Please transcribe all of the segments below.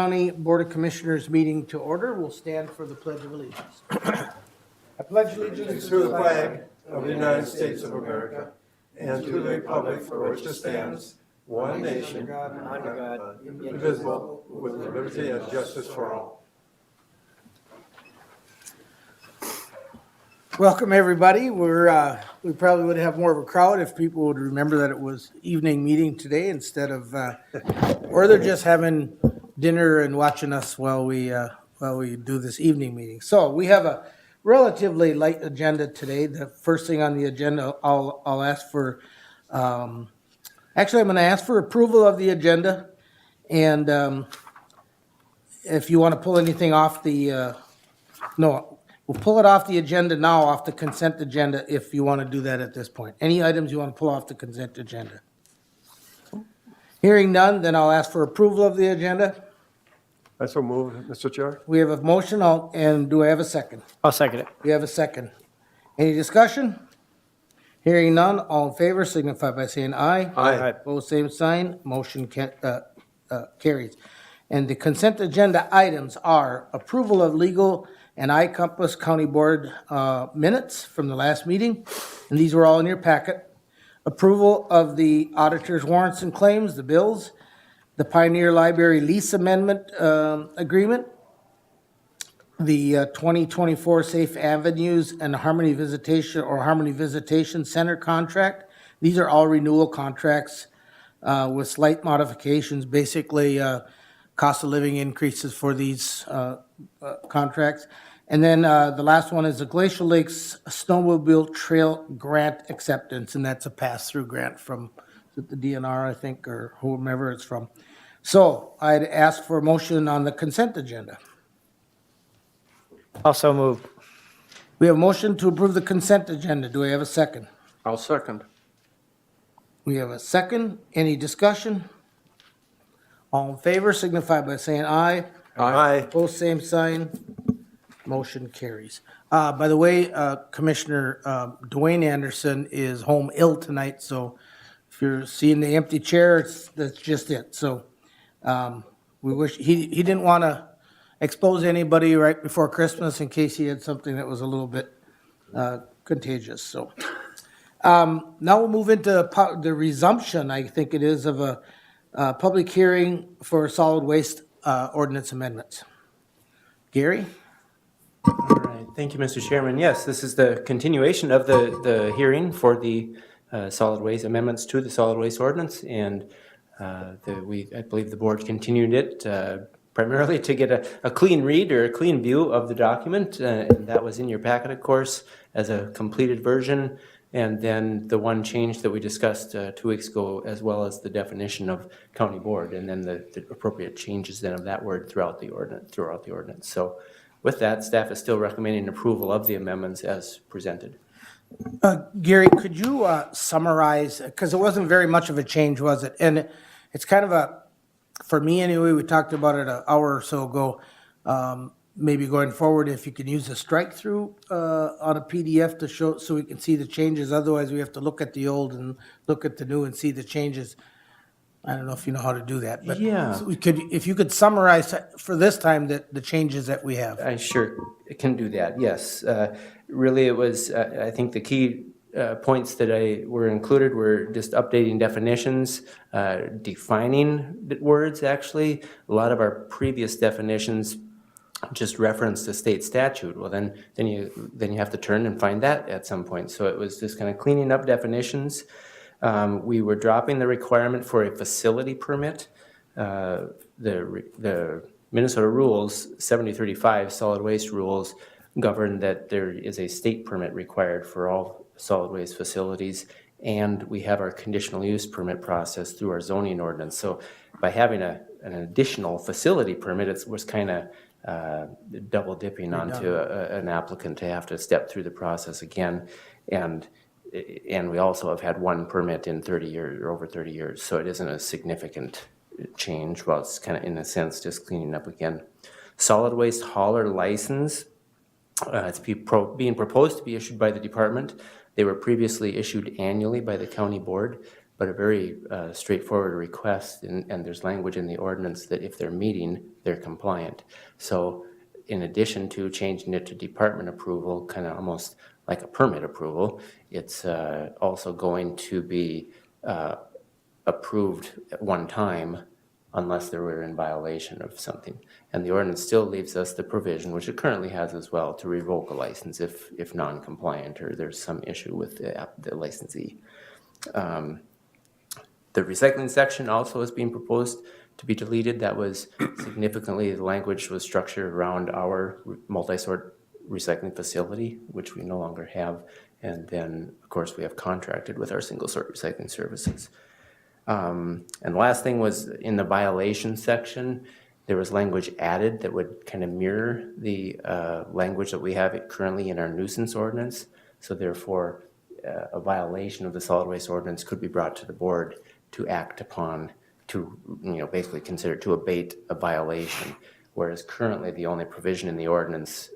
County Board of Commissioners meeting to order. We'll stand for the Pledge of Allegiance. I pledge allegiance To the flag of the United States of America and to the republic for which it stands, one nation, under God, indivisible, with liberty and justice for all. Welcome, everybody. We probably would have more of a crowd if people would remember that it was evening meeting today instead of, or they're just having dinner and watching us while we do this evening meeting. So we have a relatively light agenda today. The first thing on the agenda, I'll ask for, actually, I'm going to ask for approval of the agenda. And if you want to pull anything off the, no, we'll pull it off the agenda now, off the consent agenda, if you want to do that at this point. Any items you want to pull off the consent agenda? Hearing none, then I'll ask for approval of the agenda. I so move, Mr. Chair. We have a motion, and do I have a second? I'll second it. We have a second. Any discussion? Hearing none, all in favor signify by saying aye. Aye. Opposed, same sign. Motion carries. And the consent agenda items are approval of legal and iCompass County Board minutes from the last meeting, and these were all in your packet. Approval of the auditor's warrants and claims, the bills, the Pioneer Library lease amendment agreement, the 2024 Safe Avenues and Harmony Visitation Center contract. These are all renewal contracts with slight modifications, basically cost of living increases for these contracts. And then the last one is the Glacial Lakes Snowmobile Trail Grant Acceptance, and that's a pass-through grant from the DNR, I think, or whomever it's from. So I'd ask for a motion on the consent agenda. Also move. We have a motion to approve the consent agenda. Do I have a second? I'll second. We have a second. Any discussion? All in favor signify by saying aye. Aye. Opposed, same sign. Motion carries. By the way, Commissioner Dwayne Anderson is home ill tonight, so if you're seeing the empty chair, that's just it. So we wish, he didn't want to expose anybody right before Christmas in case he had something that was a little bit contagious. So now we'll move into the resumption, I think it is, of a public hearing for solid waste ordinance amendments. Gary? All right, thank you, Mr. Chairman. Yes, this is the continuation of the hearing for the solid waste amendments to the solid waste ordinance, and I believe the board continued it primarily to get a clean read or a clean view of the document, and that was in your packet, of course, as a completed version. And then the one change that we discussed 2 weeks ago, as well as the definition of county board, and then the appropriate changes then of that word throughout the ordinance. So with that, staff is still recommending approval of the amendments as presented. Gary, could you summarize, because it wasn't very much of a change, was it? And it's kind of for me anyway, we talked about it an hour or so ago, maybe going forward, if you could use a strike-through on a PDF to show, so we can see the changes. Otherwise, we have to look at the old and look at the new and see the changes. I don't know if you know how to do that, but Yeah. so if you could summarize for this time the changes that we have. I sure can do that, yes. Really, it was, I think the key points that were included were just updating definitions, defining the words, actually. A lot of our previous definitions just referenced the state statute. Well, then you have to turn and find that at some point. So it was just kind of cleaning up definitions. We were dropping the requirement for a facility permit. The Minnesota rules, 7035 solid waste rules, govern that there is a state permit required for all solid waste facilities, and we have our conditional use permit process through our zoning ordinance. So by having an additional facility permit, it was kind of double dipping onto an applicant to have to step through the process again. And we also have had one permit in 30 years or over 30 years, so it isn't a significant change. Well, it's kind of, in a sense, just cleaning up again. Solid waste hauler license, it's being proposed to be issued by the department. They were previously issued annually by the county board, but a very straightforward request, and there's language in the ordinance that if they're meeting, they're compliant. So in addition to changing it to department approval, kind of almost like a permit approval, it's also going to be approved at one time unless they were in violation of something. And the ordinance still leaves us the provision, which it currently has as well, to revoke a license if non-compliant or there's some issue with the licensee. The recycling section also is being proposed to be deleted. That was significantly, the language was structured around our multi-sort recycling facility, which we no longer have. And then, of course, we have contracted with our single-sort recycling services. And the last thing was in the violation section, there was language added that would kind of mirror the language that we have currently in our nuisance ordinance. So therefore, a violation of the solid waste ordinance could be brought to the board to act upon, to, basically consider to abate a violation. Whereas currently the only provision in the ordinance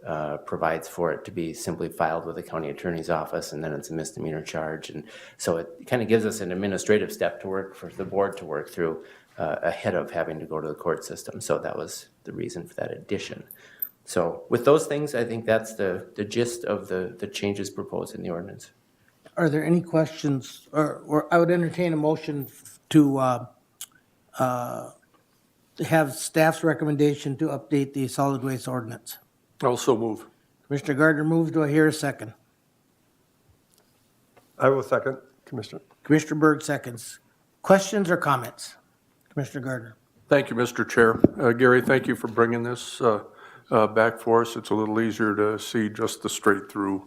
provides for it to be simply filed with the county attorney's office, and then it's a misdemeanor charge. And so it kind of gives us an administrative step to work for the board to work through ahead of having to go to the court system. So that was the reason for that addition. So with those things, I think that's the gist of the changes proposed in the ordinance. Are there any questions, or I would entertain a motion to have staff's recommendation to update the solid waste ordinance? Also move. Commissioner Gardner moves. Do I hear a second? I will second, Commissioner. Commissioner Berg seconds. Questions or comments? Commissioner Gardner. Thank you, Mr. Chair. Gary, thank you for bringing this back for us. It's a little easier to see just the straight through.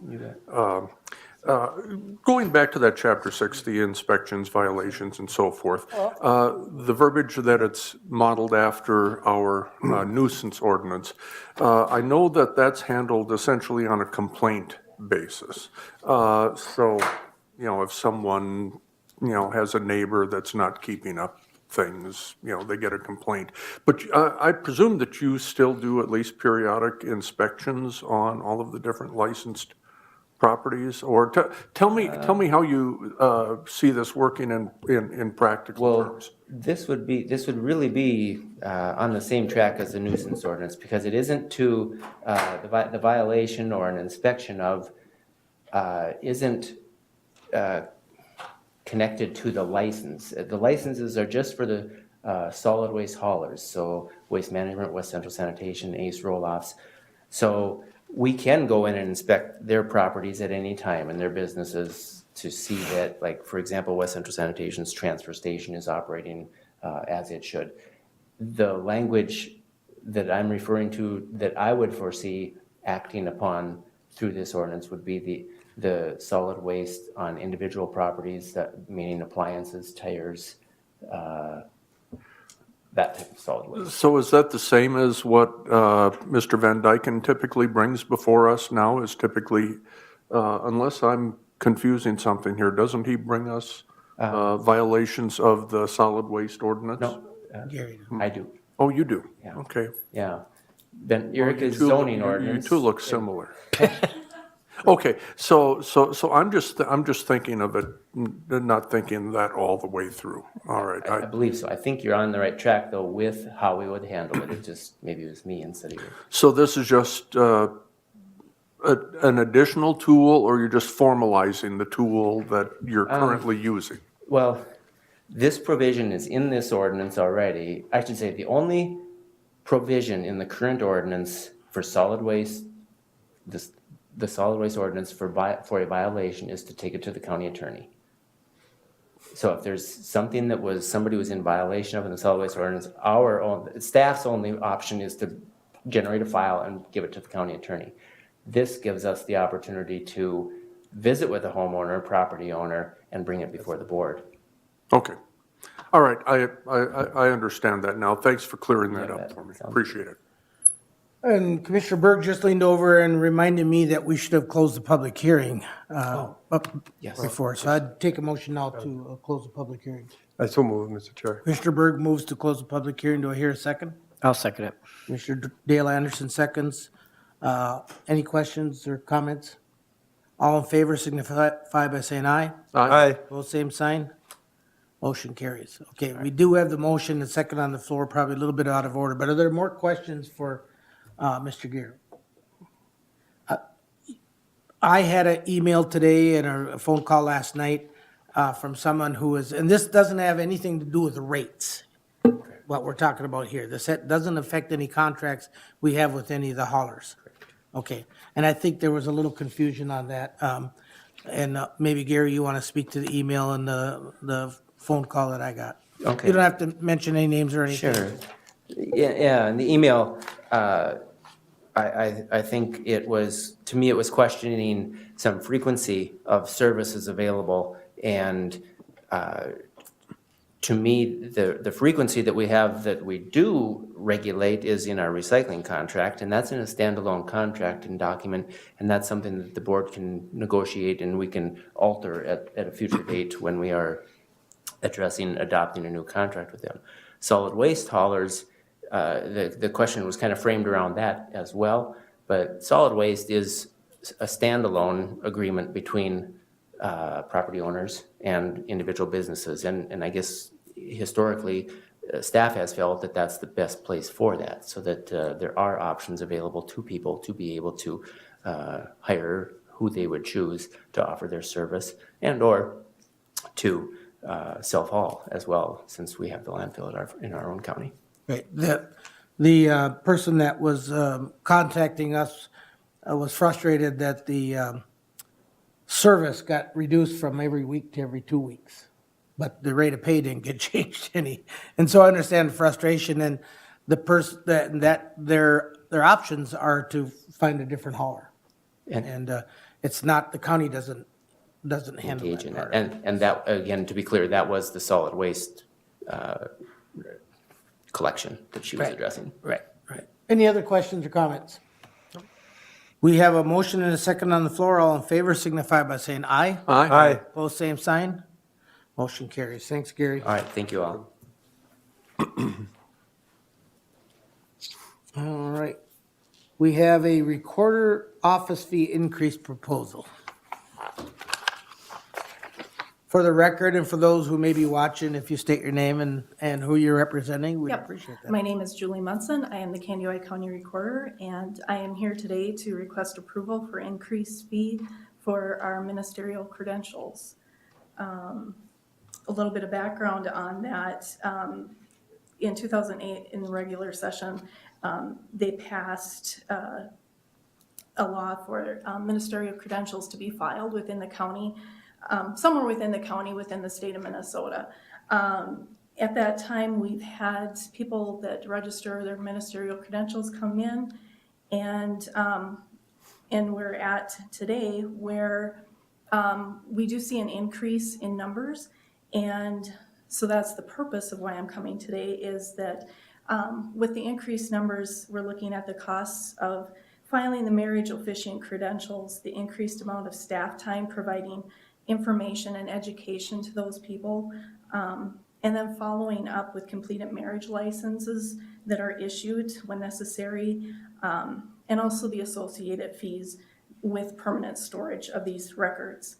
Going back to that Chapter 6, the inspections, violations, and so forth, the verbiage that it's modeled after our nuisance ordinance, I know that that's handled essentially on a complaint basis. So, if someone, has a neighbor that's not keeping up things, they get a complaint. But I presume that you still do at least periodic inspections on all of the different licensed properties, or tell me how you see this working in practical terms. This would really be on the same track as the nuisance ordinance, because it isn't to the violation or an inspection of isn't connected to the license. The licenses are just for the solid waste haulers, so Waste Management, West Central Sanitation, Ace Roll-Offs. So we can go in and inspect their properties at any time and their businesses to see that, like, for example, West Central Sanitation's transfer station is operating as it should. The language that I'm referring to that I would foresee acting upon through this ordinance would be the solid waste on individual properties, that meaning appliances, tires, that type of solid waste. So is that the same as what Mr. Van Dyken typically brings before us now? Is typically, unless I'm confusing something here, doesn't he bring us violations of the solid waste ordinance? No, Gary. I do. Oh, you do? Yeah. Okay. Yeah. Then Erica's zoning ordinance. You two look similar. Okay, so I'm just thinking of it, not thinking that all the way through. All right. I believe so. I think you're on the right track, though, with how we would handle it. It just, maybe it was me instead of you. So this is just an additional tool, or you're just formalizing the tool that you're currently using? Well, this provision is in this ordinance already. I should say the only provision in the current ordinance for solid waste, the solid waste ordinance for a violation is to take it to the county attorney. So if there's something that somebody was in violation of in the solid waste ordinance, staff's only option is to generate a file and give it to the county attorney. This gives us the opportunity to visit with the homeowner, property owner, and bring it before the board. Okay. All right, I understand that now. Thanks for clearing that up for me. Appreciate it. And Commissioner Berg just leaned over and reminded me that we should have closed the public hearing before. So I'd take a motion now to close the public hearing. I so move, Mr. Chair. Commissioner Berg moves to close the public hearing. Do I hear a second? I'll second it. Commissioner Dale Anderson seconds. Any questions or comments? All in favor signify by saying aye. Aye. Both same sign. Motion carries. Okay, we do have the motion, the second on the floor, probably a little bit out of order, but are there more questions for Mr. Gear? I had an email today and a phone call last night from someone who is, and this doesn't have anything to do with the rates, what we're talking about here. This doesn't affect any contracts we have with any of the haulers. Okay, and I think there was a little confusion on that. And maybe Gary, you want to speak to the email and the phone call that I got? Okay. You don't have to mention any names or anything. Sure. Yeah, in the email, I think it was, to me, it was questioning some frequency of services available. And to me, the frequency that we have that we do regulate is in our recycling contract, and that's in a standalone contract and document, and that's something that the board can negotiate and we can alter at a future date when we are adopting a new contract with them. Solid waste haulers, the question was kind of framed around that as well, but solid waste is a standalone agreement between property owners and individual businesses, and I guess historically, staff has felt that that's the best place for that, so that there are options available to people to be able to hire who they would choose to offer their service and or to self-haul as well, since we have the landfill in our own county. Right. The person that was contacting us was frustrated that the service got reduced from every week to every 2 weeks, but the rate of pay didn't get changed any. And so I understand the frustration, and the person that their options are to find a different hauler. And it's not, the county doesn't handle Engage that in part. that. And that, again, to be clear, that was the solid waste collection that she was Right. addressing. Right. Any other questions or comments? We have a motion and a second on the floor. All in favor signify by saying aye. Aye. Opposed, same sign. Motion carries. Thanks, Gary. All right, thank you all. All right. We have a recorder office fee increase proposal. For the record and for those who may be watching, if you state your name and who you're representing, we'd Yep. appreciate that. My name is Julie Munson. I am the Candioi County Recorder, and I am here today to request approval for increased fee for our ministerial credentials. A little bit of background on that. In 2008, in the regular session, they passed a law for ministerial credentials to be filed within the county, somewhere within the county, within the state of Minnesota. At that time, we've had people that register their ministerial credentials come in, and we're at today where we do see an increase in numbers, and so that's the purpose of why I'm coming today, is that with the increased numbers, we're looking at the costs of filing the marriage officiant credentials, the increased amount of staff time providing information and education to those people, and then following up with completed marriage licenses that are issued when necessary, and also the associated fees with permanent storage of these records.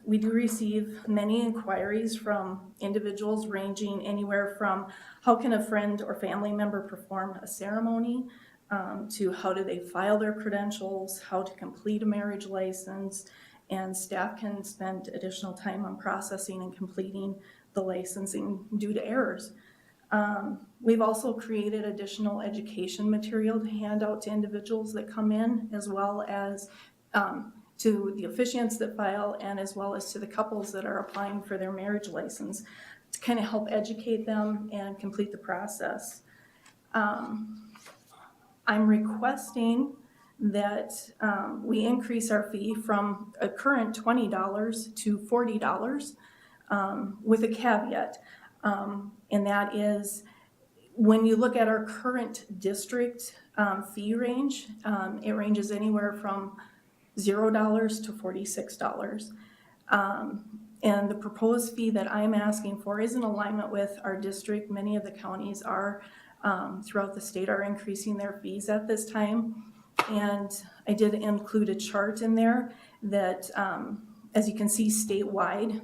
We do receive many inquiries from individuals ranging anywhere from how can a friend or family member perform a ceremony, to how do they file their credentials, how to complete a marriage license, and staff can spend additional time on processing and completing the licensing due to errors. We've also created additional education material to hand out to individuals that come in, as well as to the officiants that file, and as well as to the couples that are applying for their marriage license, to kind of help educate them and complete the process. I'm requesting that we increase our fee from a current $20 to $40, with a caveat, and that is, when you look at our current district fee range, it ranges anywhere from $0 to $46. And the proposed fee that I'm asking for is in alignment with our district. Many of the counties are throughout the state are increasing their fees at this time. And I did include a chart in there that As you can see statewide,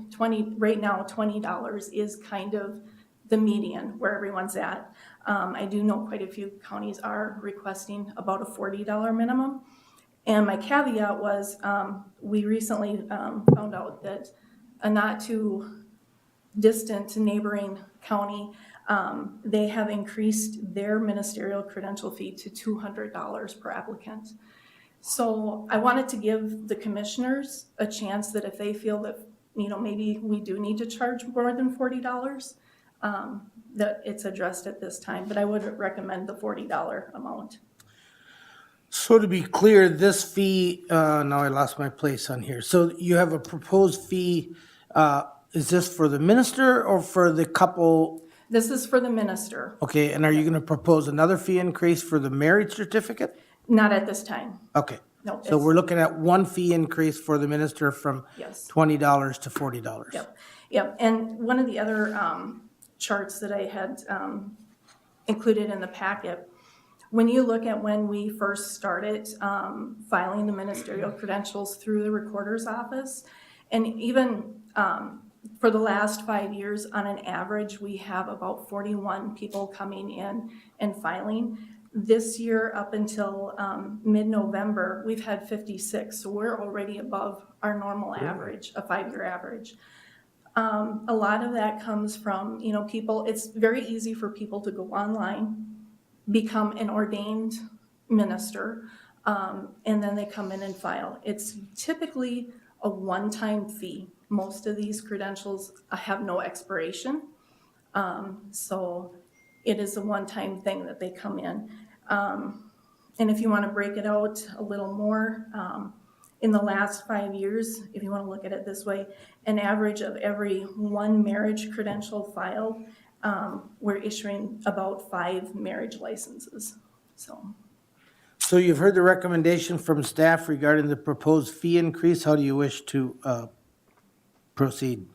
right now, $20 is kind of the median where everyone's at. I do know quite a few counties are requesting about a $40 minimum. And my caveat was, we recently found out that a not too distant neighboring county, they have increased their ministerial credential fee to $200 per applicant. So I wanted to give the commissioners a chance that if they feel that, maybe we do need to charge more than $40, that it's addressed at this time, but I would recommend the $40 amount. So to be clear, this fee, now I lost my place on here. So you have a proposed fee, is this for the minister or for the couple? This is for the minister, Okay, and are you gonna propose another fee increase for the marriage certificate? not at this time. Okay. No, So we're looking at one fee increase for the minister from Yes. $20 to $40. Yep, and one of the other charts that I had included in the packet, when you look at when we first started filing the ministerial credentials through the recorder's office, and even for the last 5 years, on an average, we have about 41 people coming in and filing. This year, up until mid-November, we've had 56, so we're already above our normal average, a 5-year average. A lot of that comes from, people, it's very easy for people to go online, become an ordained minister, and then they come in and file. It's typically a one-time fee. Most of these credentials have no expiration, so it is a one-time thing that they come in. And if you want to break it out a little more, in the last 5 years, if you want to look at it this way, an average of every one marriage credential filed, we're issuing about 5 marriage licenses, so. So you've heard the recommendation from staff regarding the proposed fee increase. How do you wish to proceed?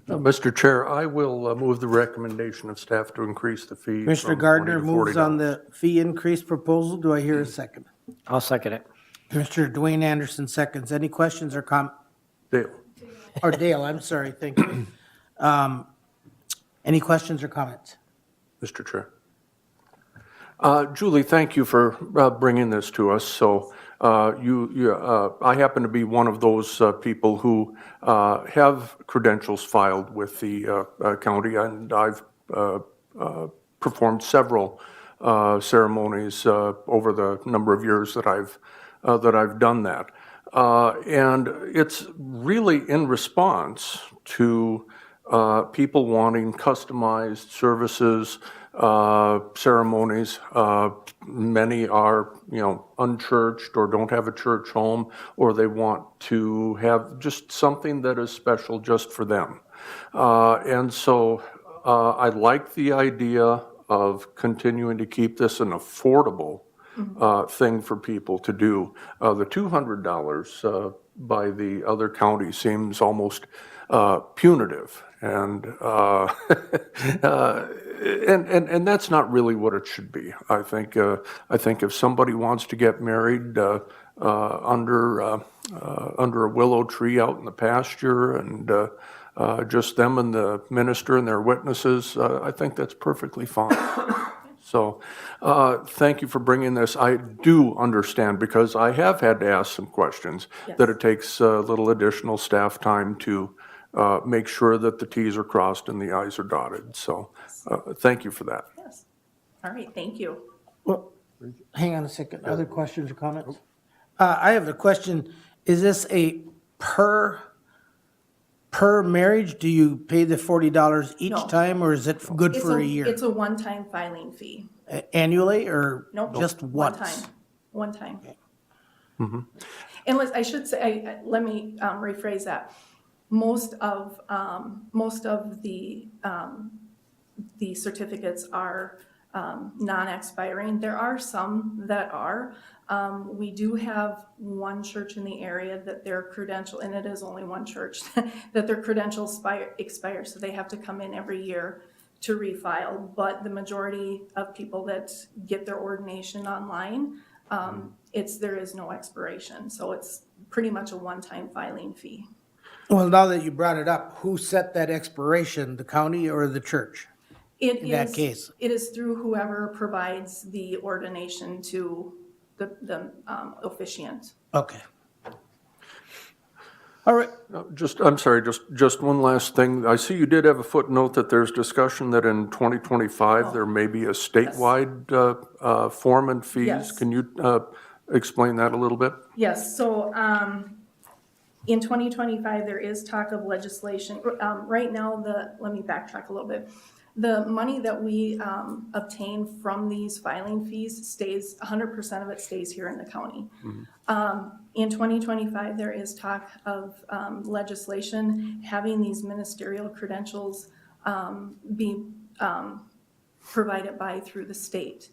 Mr. Chair, I will move the recommendation of staff to increase the fee. Commissioner from Gardner $20 to moves on $40. the fee increase proposal. Do I hear a second? I'll second it. Commissioner Dwayne Anderson seconds. Any questions or Dale. or Dale, I'm sorry, thank you. Any questions or comments? Mr. Chair. Julie, thank you for bringing this to us. So I happen to be one of those people who have credentials filed with the county, and I've performed several ceremonies over the number of years that I've done that. And it's really in response to people wanting customized services, ceremonies. Many are, unchurched or don't have a church home, or they want to have just something that is special just for them. And so I like the idea of continuing to keep this an affordable thing for people to do. The $200 by the other county seems almost punitive, and and that's not really what it should be. I think if somebody wants to get married under a willow tree out in the pasture, and just them and the minister and their witnesses, I think that's perfectly fine. So, thank you for bringing this. I do understand, because I have had to ask some questions, that it takes a little additional staff time to make sure that the Ts are crossed and the Is are dotted. So, thank you for that. Yes. All right, thank you. Well, hang on a second. Other questions or comments? I have a question. Is this a per marriage? Do you pay the $40 each No. time, or is it good for a year? It's a one-time filing fee. Annually, or Nope. just One once? time. One time. And I should say, let me rephrase that. Most of the certificates are non-expiring. There are some that are. We do have one church in the area that their credential, and it is only one church, that their credentials expire, so they have to come in every year to refile. But the majority of people that get their ordination online, there is no expiration. So it's pretty much a one-time filing fee. Well, now that you brought it up, who set that expiration, the county or the church? In that case. It is through whoever provides the ordination to the officiant. Okay. All right, I'm sorry, just one last thing. I see you did have a footnote that there's discussion that in 2025, there may be a statewide form and fees. Yes. Can you explain that a little bit? Yes, so in 2025, there is talk of legislation. Right now, let me backtrack a little bit. The money that we obtain from these filing fees stays, 100% of it stays here in the county. In 2025, there is talk of legislation having these ministerial credentials be provided through the state.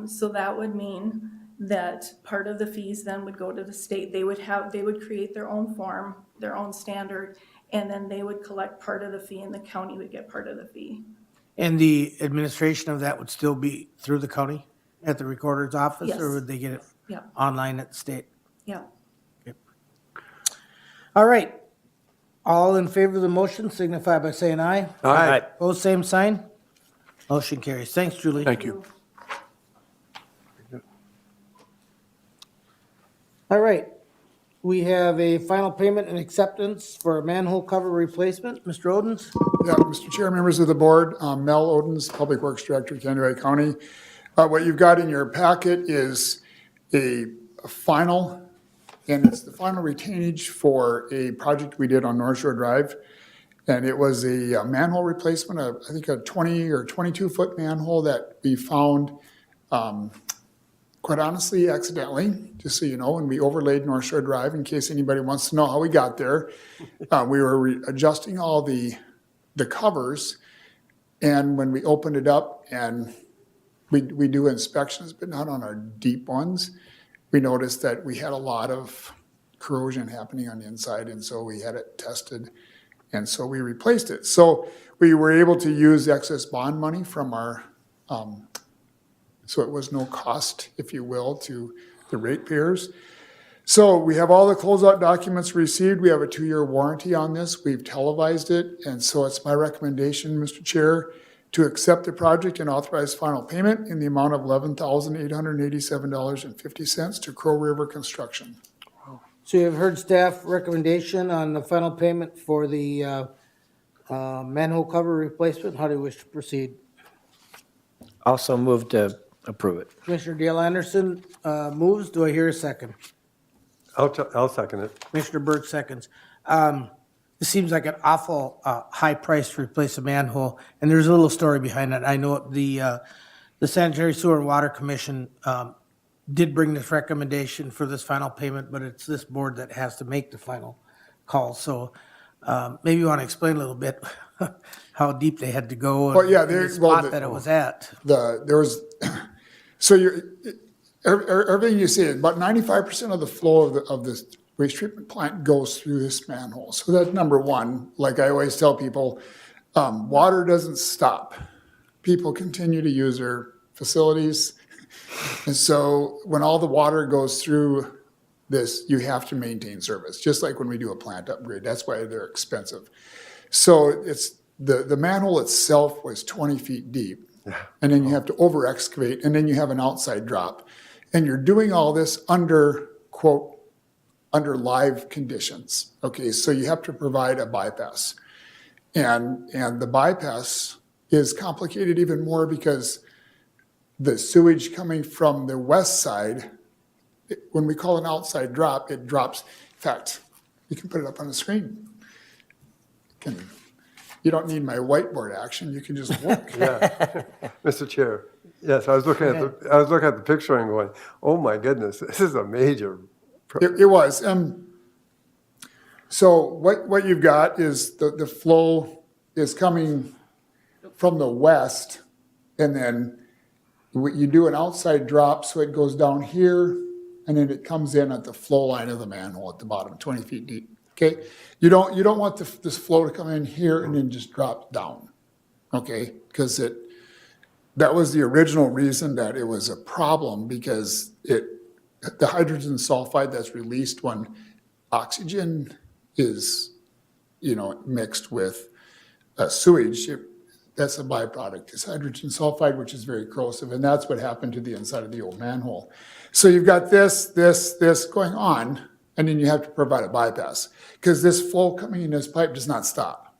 So that would mean that part of the fees then would go to the state. They would create their own form, their own standard, and then they would collect part of the fee and the county would get part of the fee. and the administration of that would still be through the county at the recorder's office? Yes. Or would they get it Yeah, online at the state? yeah. All right. All in favor of the motion signify by saying aye. Aye. Opposed, same sign. Motion carries. Thanks, Julie. Thank you. All right. We have a final payment and acceptance for a manhole cover replacement. Mr. Odens? Yeah, Mr. Chair, members of the board, Mel Odens, Public Works Director, Kansas County. What you've got in your packet is a final, and it's the final retainage for a project we did on North Shore Drive. And it was a manhole replacement, I think a 20 or 22-foot manhole that we found, quite honestly, accidentally, just so you know, when we overlaid North Shore Drive, in case anybody wants to know how we got there. We were adjusting all the covers, and when we opened it up and we do inspections, but not on our deep ones, we noticed that we had a lot of corrosion happening on the inside, and so we had it tested, and so we replaced it. So we were able to use excess bond money from our, so it was no cost, if you will, to the ratepayers. So we have all the closeout documents received. We have a 2-year warranty on this. We've televised it. And so it's my recommendation, Mr. Chair, to accept the project and authorize final payment in the amount of $11,887.50 to Crow River Construction. So you have heard staff recommendation on the final payment for the manhole cover replacement. How do you wish to proceed? Also move to approve it. Commissioner Dale Anderson moves. Do I hear a second? I'll second it. Commissioner Berg seconds. This seems like an awful high price to replace a manhole, and there's a little story behind it. I know the Sanitary Sewer and Water Commission did bring this recommendation for this final payment, but it's this board that has to make the final call. So maybe you want to explain a little bit how deep they had to go Well, yeah, and there- the well, spot the- that it was at. There was, so everything you see, about 95% of the flow of this waste treatment plant goes through this manhole. So that's number one. Like I always tell people, water doesn't stop. People continue to use their facilities. And so when all the water goes through this, you have to maintain service, just like when we do a plant upgrade. That's why they're expensive. So it's, the manhole itself was 20 feet deep. And then you have to over excavate, and then you have an outside drop. And you're doing all this under, quote, under live conditions. Okay, so you have to provide a bypass. And the bypass is complicated even more because the sewage coming from the west side, when we call an outside drop, it drops. In fact, you can put it up on the screen. You don't need my whiteboard action, you can just look. Yeah. Mr. Chair, yes, I was looking at the picture and going, oh my goodness, this is a major. It was. So what you've got is the flow is coming from the west, and then you do an outside drop, so it goes down here, and then it comes in at the flow line of the manhole at the bottom, 20 feet deep. Okay, you don't want this flow to come in here and then just drop down. Okay, because that was the original reason that it was a problem, because the hydrogen sulfide that's released when oxygen is mixed with sewage, that's a byproduct. It's hydrogen sulfide, which is very corrosive, and that's what happened to the inside of the old manhole. So you've got this going on, and then you have to provide a bypass, because this flow coming in this pipe does not stop.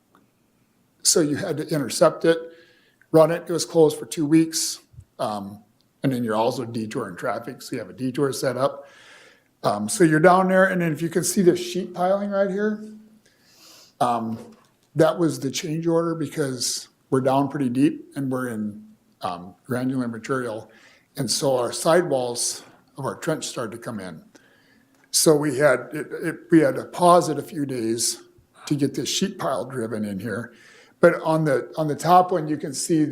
So you had to intercept it, run it. It was closed for 2 weeks. And then you're also detouring traffic, so you have a detour set up. So you're down there, and then if you can see the sheet piling right here, that was the change order because we're down pretty deep and we're in granular material. And so our sidewalls of our trench started to come in. So we had to pause it a few days to get this sheet pile driven in here. But on the top one, you can see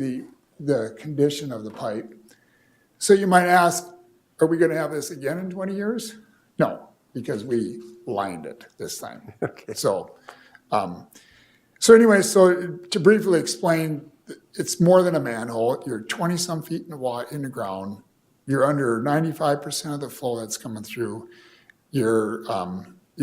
the condition of the pipe. So you might ask, are we going to have this again in 20 years? No, because we lined it this time. Okay. So anyway, to briefly explain, it's more than a manhole. You're 20-some feet in the ground. You're under 95% of the flow that's coming through. You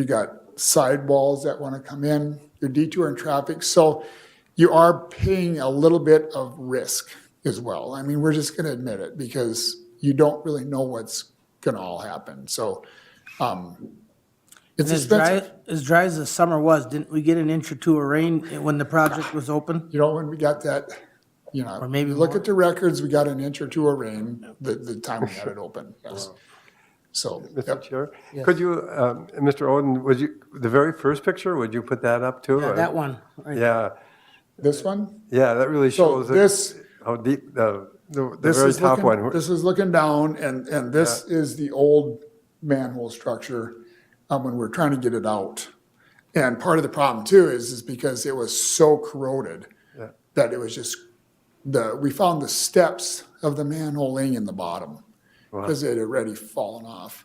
got sidewalls that want to come in. You're detouring traffic. So you are paying a little bit of risk as well. I mean, we're just going to admit it because you don't really know what's going to all happen. So it's expensive. As dry as the summer was, didn't we get an inch or two of rain when the project was open? When we got that, Or maybe look more. at the records, we got an inch or two of rain the time we had it open. Yes. So, Mr. yep. Chair, could you, Mr. Oden, the very first picture, would you put that up too? Yeah, or- that one. right. Yeah, This one? yeah, that really So shows this, how deep, the this very is top looking, one. this is looking down, and this is the old manhole structure when we're trying to get it out. And part of the problem too is because it was so corroded Yeah. that it was just, we found the steps of the manhole laying in the bottom because it had already fallen off.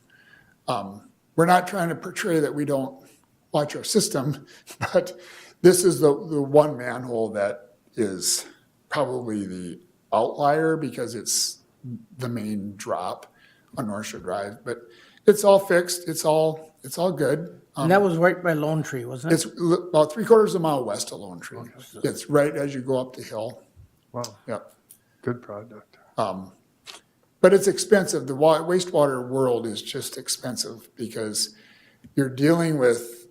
We're not trying to portray that we don't watch our system, but this is the one manhole that is probably the outlier because it's the main drop on North Shore Drive. But it's all fixed. It's all good. And that was right by Lone Tree, wasn't it? It's about 3/4 of a mile west of Lone Tree. It's right as you go up the hill. Wow, Yep. good product. But it's expensive. The wastewater world is just expensive because you're dealing with,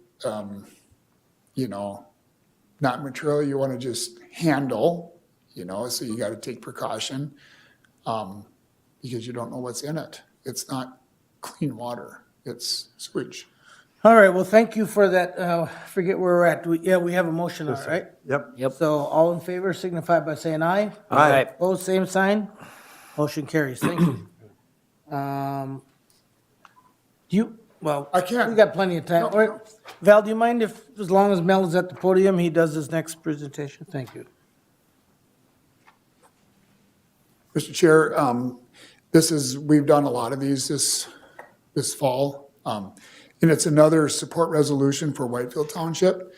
not material you want to just handle, so you got to take precaution because you don't know what's in it. It's not clean water. It's sewage. All right, well, thank you for that. Forget where we're at. We have a motion on it, right? Yep. So all in favor signify by saying aye. Aye. Opposed, same sign. Motion carries. Thank you. I can't. We got plenty of time. All right. Val, do you mind if, as long as Mel is at the podium, he does his next presentation? Thank you. Mr. Chair, we've done a lot of these this fall. And it's another support resolution for Whitefield Township.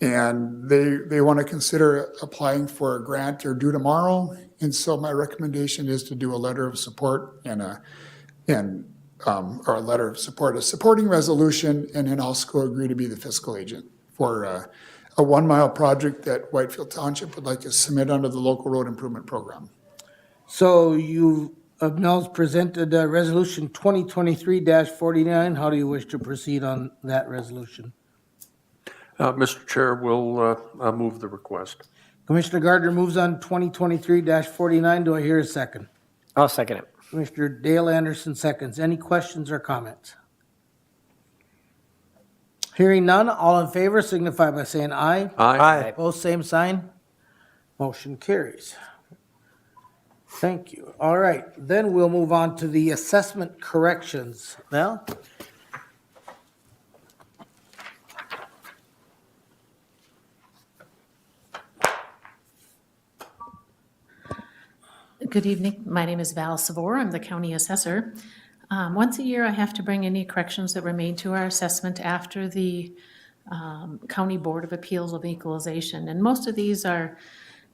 And they want to consider applying for a grant. They're due tomorrow. And so my recommendation is to do a letter of support or a letter of support, a supporting resolution, and then also agree to be the fiscal agent for a 1 mile project that Whitefield Township would like to submit under the local road improvement program. So Mel's presented Resolution 2023-49. How do you wish to proceed on that resolution? Mr. Chair, we'll move the request. Commissioner Gardner moves on 2023-49. Do I hear a second? I'll second it. Commissioner Dale Anderson seconds. Any questions or comments? Hearing none, all in favor signify by saying aye. Aye. Opposed, same sign. Motion carries. Thank you. All right, then we'll move on to the assessment corrections. Val? Good evening. My name is Val Savor. I'm the county assessor. Once a year, I have to bring any corrections that were made to our assessment after the County Board of Appeals of Equalization. And most of these are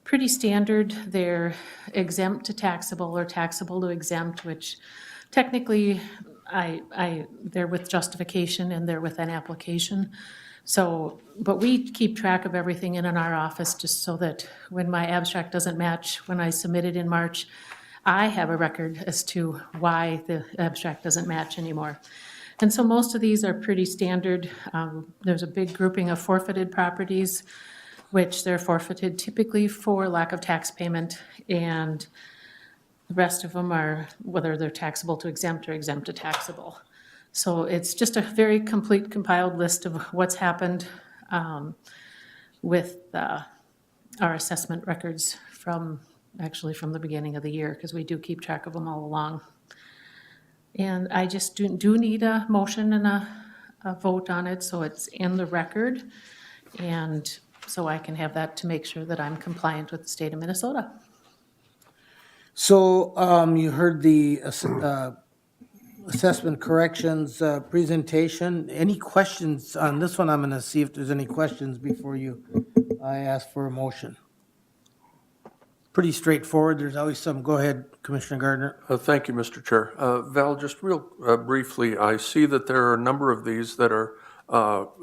pretty standard. They're exempt to taxable or taxable to exempt, which technically they're with justification and they're with an application. So, but we keep track of everything in our office just so that when my abstract doesn't match, when I submit it in March, I have a record as to why the abstract doesn't match anymore. And so most of these are pretty standard. There's a big grouping of forfeited properties, which they're forfeited typically for lack of tax payment, and the rest of them are whether they're taxable to exempt or exempt to taxable. So it's just a very complete compiled list of what's happened with our assessment records actually from the beginning of the year, because we do keep track of them all along. And I just do need a motion and a vote on it, so it's in the record. And so I can have that to make sure that I'm compliant with the state of Minnesota. So you heard the assessment corrections presentation. Any questions on this one? I'm going to see if there's any questions before I ask for a motion. Pretty straightforward. There's always some. Go ahead, Commissioner Gardner. Thank you, Mr. Chair. Val, just real briefly, I see that there are a number of these that are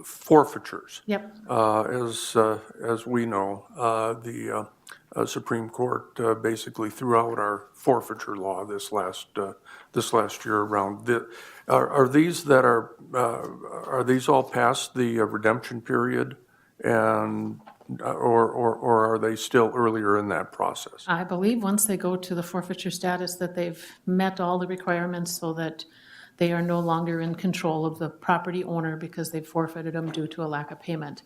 forfeitures. Yep. As we know, the Supreme Court basically threw out our forfeiture law this last year around. Are these all past the redemption period, and or are they still earlier in that process? I believe once they go to the forfeiture status that they've met all the requirements so that they are no longer in control of the property owner because they've forfeited them due to a lack of payment.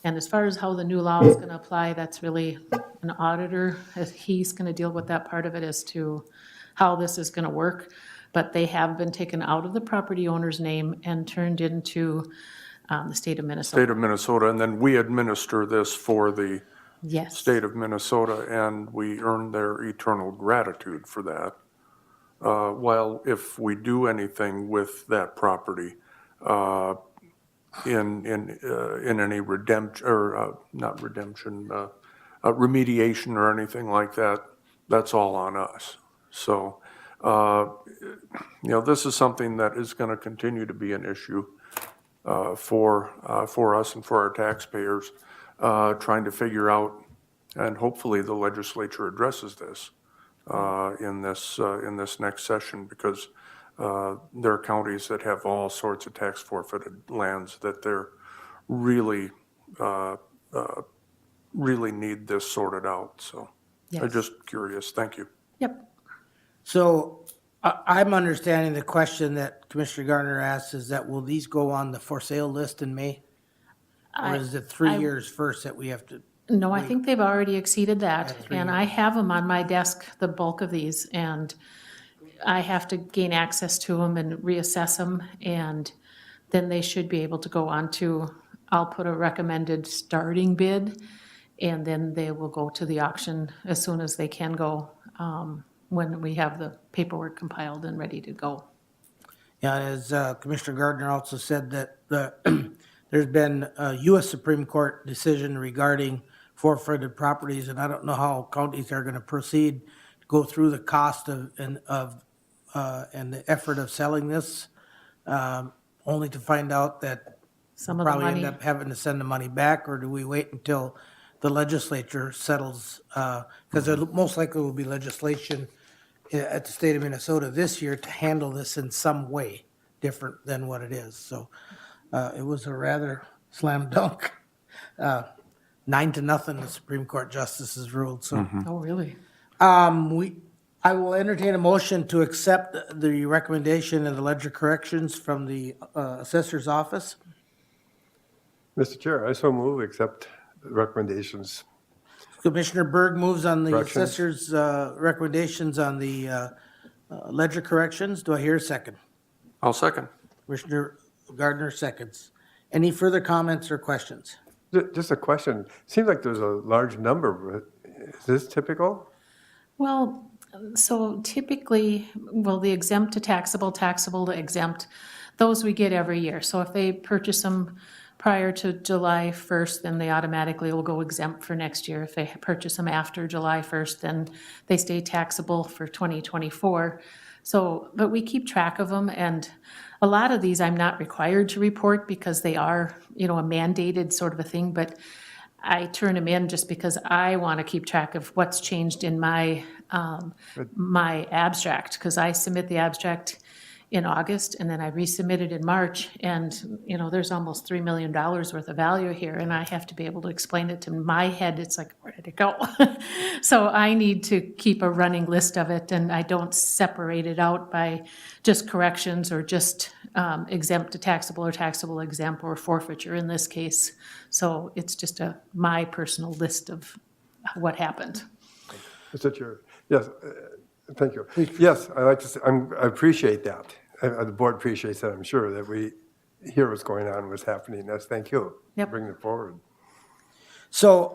And as far as how the new law is going to apply, that's really an auditor. He's going to deal with that part of it as to how this is going to work. But they have been taken out of the property owner's name and turned into the state of Minnesota. State of Minnesota, and then we administer this for the Yes. state of Minnesota, and we earn their eternal gratitude for that. Well, if we do anything with that property, in any redemption, or not redemption, remediation or anything like that, that's all on us. So, this is something that is going to continue to be an issue for us and for our taxpayers, trying to figure out, and hopefully the legislature addresses this in this next session, because there are counties that have all sorts of tax forfeited lands that they're really need this sorted out. So I'm Yes. just curious. Thank you. Yep. So I'm understanding the question that Commissioner Gardner asked is that will these go on the for sale list in May? Or is it 3 years first that we have to? No, I think they've already exceeded that, At 3 and I have them on my desk, the bulk of these, and I have to gain access to them and reassess them, and then they should be able to go on to, I'll put a recommended starting bid, and then they will go to the auction as soon as they can go, when we have the paperwork compiled and ready to go. Yeah, as Commissioner Gardner also said that there's been a U.S. Supreme Court decision regarding forfeited properties, and I don't know how counties are going to proceed to go through the cost and the effort of selling this, only to find out that Some of the probably end money, up having to send the money back, or do we wait until the legislature settles? Because there most likely will be legislation at the state of Minnesota this year to handle this in some way different than what it is. So it was a rather slam dunk. 9-0, the Supreme Court justices ruled. So oh, really? I will entertain a motion to accept the recommendation of the ledger corrections from the assessor's office. Mr. Chair, I so move accept the recommendations. Commissioner Berg moves on the Corrections. assessor's recommendations on the ledger corrections. Do I hear a second? I'll second. Commissioner Gardner seconds. Any further comments or questions? Just a question. Seems like there's a large number. Is this typical? Well, so typically, well, the exempt to taxable, taxable to exempt, those we get every year. So if they purchase them prior to July 1st, then they automatically will go exempt for next year. If they purchase them after July 1st, then they stay taxable for 2024. So, but we keep track of them, and a lot of these I'm not required to report because they are, a mandated sort of a thing, but I turn them in just because I want to keep track of what's changed in my, my abstract, because I submit the abstract in August, and then I resubmit it in March, and, there's almost $3 million worth of value here, and I have to be able to explain it to my head. It's like, where did it go? So I need to keep a running list of it, and I don't separate it out by just corrections or just exempt to taxable or taxable exempt or forfeiture in this case. So it's just my personal list of what happened. Mr. Chair, yes, thank you. Yes, I'd like to say, I appreciate that. The board appreciates that, I'm sure, that we hear what's going on, what's happening. That's, thank you. Yep. Bringing it forward. So,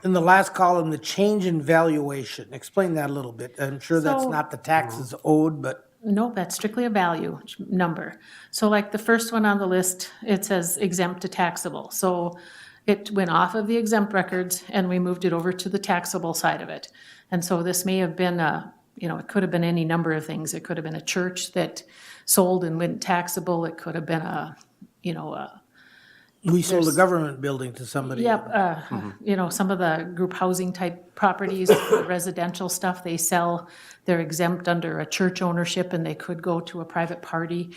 in the last column, the change in valuation, explain that a little bit. I'm sure that's So- not the taxes owed, but Nope, that's strictly a value number. So like the first one on the list, it says exempt to taxable. So it went off of the exempt records and we moved it over to the taxable side of it. And so this may have been it could have been any number of things. It could have been a church that sold and went taxable. It could have been we sold a government building to somebody. Yep, some of the group housing type properties, residential stuff, they sell, they're exempt under a church ownership and they could go to a private party.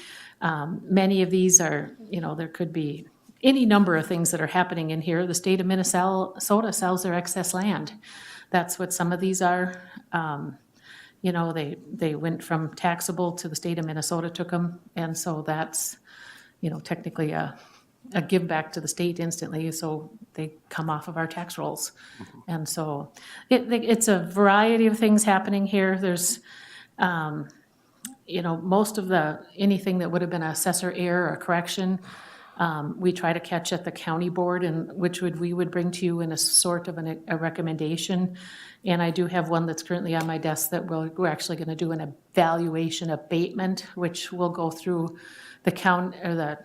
Many of these are, there could be any number of things that are happening in here. The state of Minnesota sells their excess land. That's what some of these are. They went from taxable to the state of Minnesota took them. And so that's, technically a give back to the state instantly, so they come off of our tax rolls. And so it's a variety of things happening here. There's, most of anything that would have been an assessor error or correction, we try to catch at the county board, and we would bring to you in a sort of a recommendation. And I do have one that's currently on my desk that we're actually going to do an evaluation abatement, which will go through the county or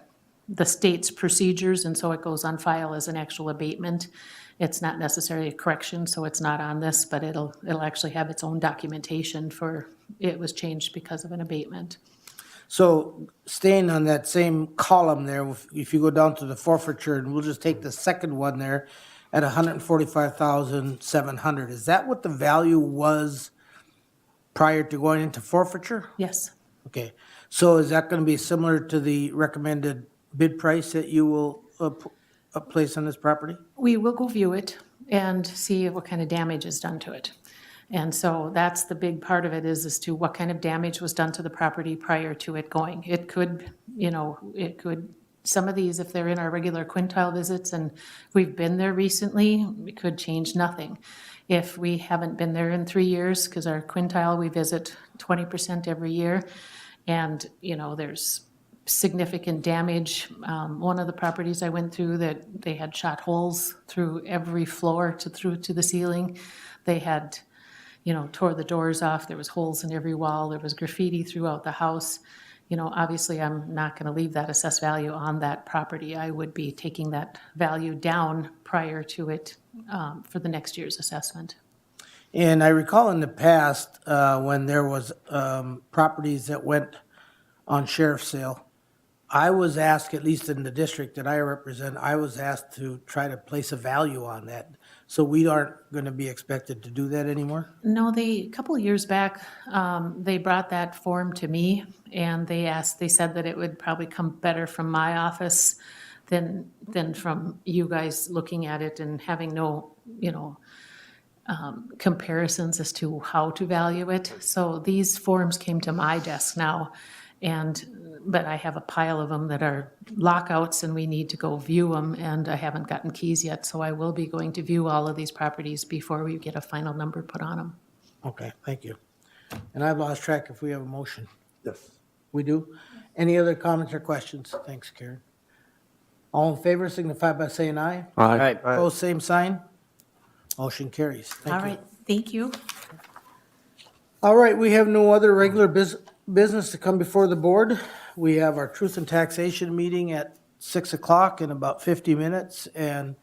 the state's procedures, and so it goes on file as an actual abatement. It's not necessarily a correction, so it's not on this, but it'll actually have its own documentation for it was changed because of an abatement. So staying on that same column there, if you go down to the forfeiture, and we'll just take the second one there at 145,700, is that what the value was prior to going into forfeiture? Yes. Okay, so is that going to be similar to the recommended bid price that you will place on this property? We will go view it and see what kind of damage is done to it. And so that's the big part of it is as to what kind of damage was done to the property prior to it going. It could, some of these, if they're in our regular quintile visits and we've been there recently, it could change nothing. If we haven't been there in 3 years, because our quintile, we visit 20% every year, and, there's significant damage. One of the properties I went through that they had shot holes through every floor through to the ceiling. They had, tore the doors off. There was holes in every wall. There was graffiti throughout the house. Obviously I'm not going to leave that assessed value on that property. I would be taking that value down prior to it for the next year's assessment. And I recall in the past, when there was properties that went on sheriff's sale, I was asked, at least in the district that I represent, I was asked to try to place a value on that. So we aren't going to be expected to do that anymore? No, a couple of years back, they brought that form to me and they said that it would probably come better from my office than from you guys looking at it and having no, comparisons as to how to value it. So these forms came to my desk now, but I have a pile of them that are lockouts and we need to go view them, and I haven't gotten keys yet, so I will be going to view all of these properties before we get a final number put on them. Okay, thank you. And I've lost track if we have a motion. Yes. We do? Any other comments or questions? Thanks, Karen. All in favor signify by saying aye. All right, Opposed, same sign. Motion carries. Thank All you. right, thank you. All right, we have no other regular business to come before the board. We have our truth and taxation meeting at 6 o'clock in about 50 minutes. And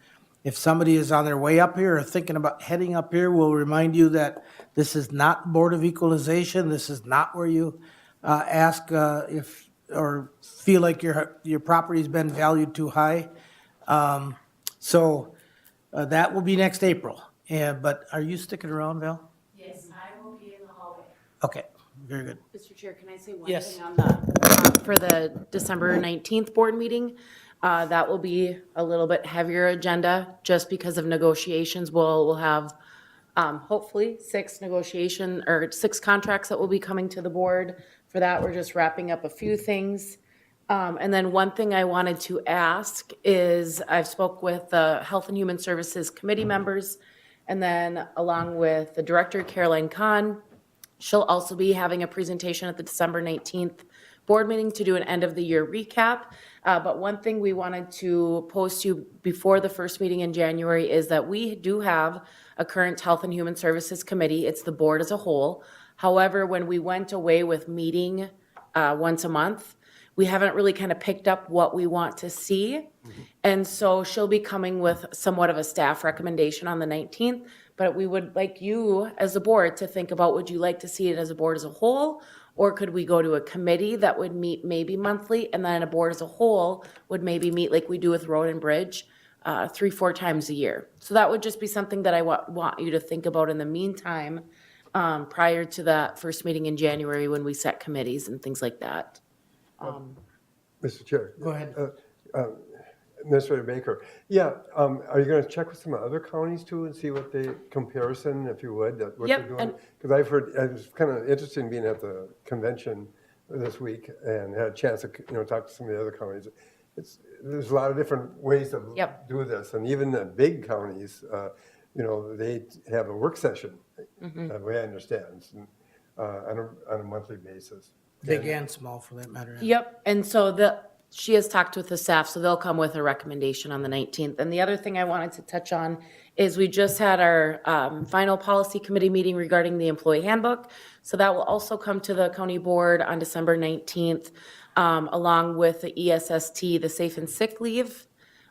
If somebody is on their way up here or thinking about heading up here, we'll remind you that this is not Board of Equalization. This is not where you ask if, or feel like your property's been valued too high. So that will be next April. But are you sticking around, Val? Yes, I will be in the hallway. Okay, very good. Mr. Chair, can I say one Yes. thing on the, for the December 19th board meeting? That will be a little bit heavier agenda, just because of negotiations. We'll have, hopefully, 6 contracts that will be coming to the board. For that, we're just wrapping up a few things. And then one thing I wanted to ask is, I've spoke with the Health and Human Services Committee members, and then along with the Director, Caroline Kahn. She'll also be having a presentation at the December 19th board meeting to do an end-of-the-year recap. But one thing we wanted to post you before the first meeting in January is that we do have a current Health and Human Services Committee. It's the board as a whole. However, when we went away with meeting once a month, we haven't really kind of picked up what we want to see. And so she'll be coming with somewhat of a staff recommendation on the 19th. But we would like you, as a board, to think about, would you like to see it as a board as a whole? Or could we go to a committee that would meet maybe monthly, and then a board as a whole would maybe meet like we do with Road and Bridge, 3-4 times a year? So that would just be something that I want you to think about in the meantime, prior to that first meeting in January when we set committees and things like that. Mr. Chair. Go ahead. Administrator Baker, yeah, are you going to check with some other counties too and see what the comparison, if you would, that what Yep, they're doing? and- Because I've heard, it was kind of interesting being at the convention this week and had a chance to, talk to some of the other counties. There's a lot of different ways to Yep. do this, and even the big counties, they have a work session, the way I understand, on a monthly basis. Big and small, for that matter. Yep, and so she has talked with the staff, so they'll come with a recommendation on the 19th. And the other thing I wanted to touch on is we just had our final policy committee meeting regarding the employee handbook. So that will also come to the county board on December 19th, along with the ESST, the safe and sick leave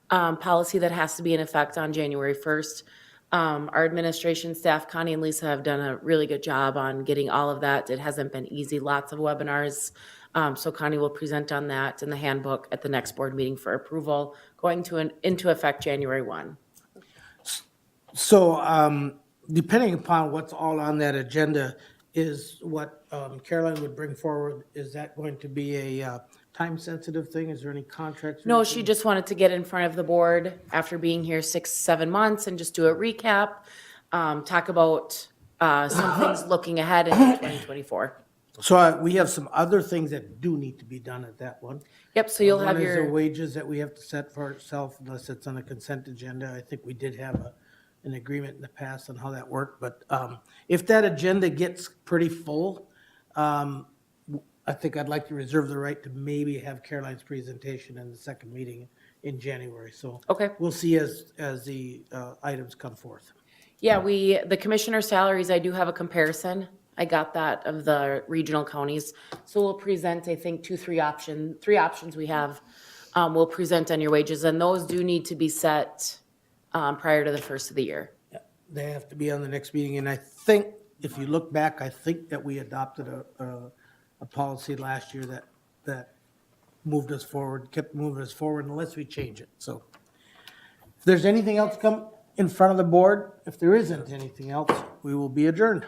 policy that has to be in effect on January 1st. Our administration staff, Connie and Lisa, have done a really good job on getting all of that. It hasn't been easy, lots of webinars. So Connie will present on that in the handbook at the next board meeting for approval, going into effect January 1. So, depending upon what's all on that agenda, is what Caroline would bring forward, is that going to be a time-sensitive thing? Is there any contracts? or No, anything? she just wanted to get in front of the board after being here 6-7 months and just do a recap, talk about some things looking ahead into 2024. So we have some other things that do need to be done at that one. Yep, so you'll have One is the your, wages that we have to set for itself unless it's on a consent agenda. I think we did have an agreement in the past on how that worked, but if that agenda gets pretty full, I think I'd like to reserve the right to maybe have Caroline's presentation in the second meeting in January. So okay. we'll see as the items come forth. Yeah, the commissioner salaries, I do have a comparison. I got that of the regional counties. So we'll present, I think, 3 options we have. We'll present on your wages, and those do need to be set prior to the first of the year. They have to be on the next meeting, and I think, if you look back, I think that we adopted a policy last year that moved us forward, kept moving us forward unless we change it, so. If there's anything else come in front of the board, if there isn't anything else, we will be adjourned.